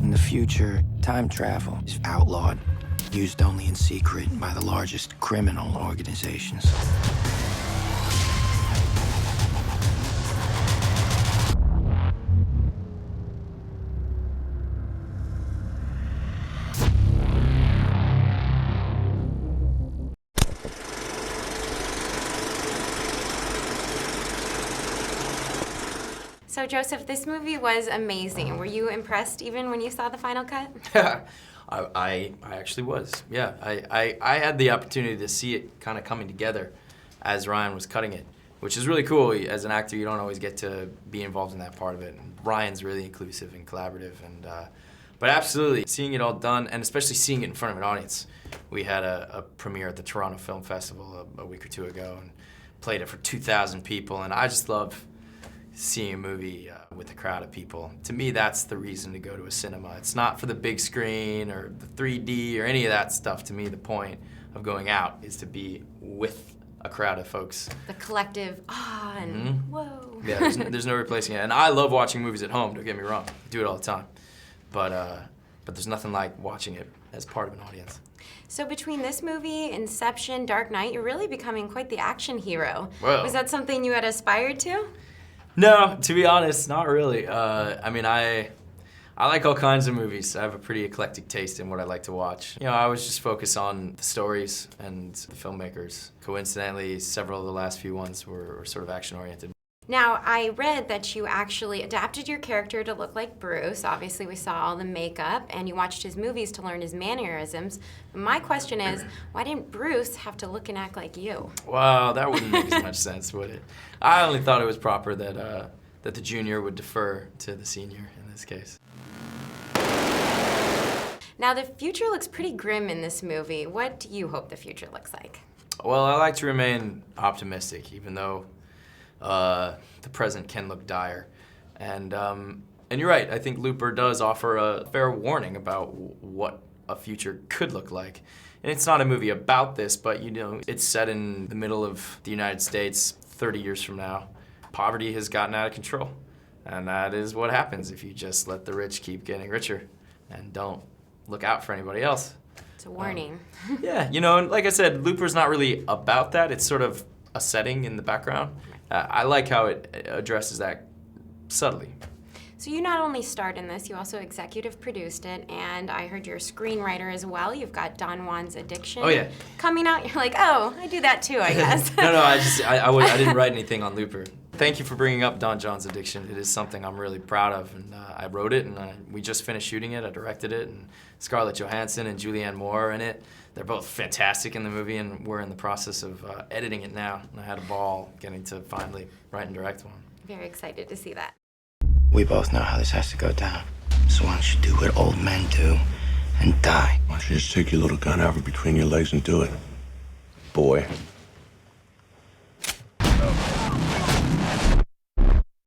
In the future, time travel is outlawed, used only in secret by the largest criminal organizations. So Joseph, this movie was amazing. Were you impressed even when you saw the final cut? I actually was, yeah. I had the opportunity to see it kind of coming together as Ryan was cutting it, which is really cool. As an actor, you don't always get to be involved in that part of it. And Ryan's really inclusive and collaborative, and but absolutely, seeing it all done, and especially seeing it in front of an audience. We had a premiere at the Toronto Film Festival a week or two ago and played it for 2,000 people, and I just love seeing a movie with a crowd of people. To me, that's the reason to go to a cinema. It's not for the big screen or the 3D or any of that stuff. To me, the point of going out is to be with a crowd of folks. The collective and whoa. Yeah, there's no replacing it. And I love watching movies at home, don't get me wrong. I do it all the time. But there's nothing like watching it as part of an audience. So between this movie, Inception, Dark Knight, you're really becoming quite the action hero. Whoa. Was that something you had aspired to? No, to be honest, not really. I mean, I like all kinds of movies. I have a pretty eclectic taste in what I like to watch. You know, I was just focused on the stories and the filmmakers. Coincidentally, several of the last few ones were sort of action-oriented. Now, I read that you actually adapted your character to look like Bruce. Obviously, we saw all the makeup, and you watched his movies to learn his mannerisms. But my question is, why didn't Bruce have to look and act like you? Wow, that wouldn't make as much sense, would it? I only thought it was proper that the junior would defer to the senior in this case. Now, the future looks pretty grim in this movie. What do you hope the future looks like? Well, I like to remain optimistic, even though the present can look dire. And you're right, I think Looper does offer a fair warning about what a future could look like. And it's not a movie about this, but you know, it's set in the middle of the United States 30 years from now. Poverty has gotten out of control. And that is what happens if you just let the rich keep getting richer and don't look out for anybody else. It's a warning. Yeah, you know, and like I said, Looper's not really about that. It's sort of a setting in the background. I like how it addresses that subtly. So you not only starred in this, you also executive produced it, and I heard you're a screenwriter as well. You've got Jons Addiction coming out. You're like, oh, I do that too, I guess. No, I didn't write anything on Looper. Thank you for bringing up Jons Addiction. It is something I'm really proud of, and I wrote it, and we just finished shooting it. I directed it, and Scarlett Johansson and Julianne Moore are in it. They're both fantastic in the movie, and we're in the process of editing it now. And I had a ball getting to finally write and direct one. Very excited to see that. We both know how this has to go down. So why don't you do what old men do and die? Why don't you just take your little gun out from between your legs and do it, boy?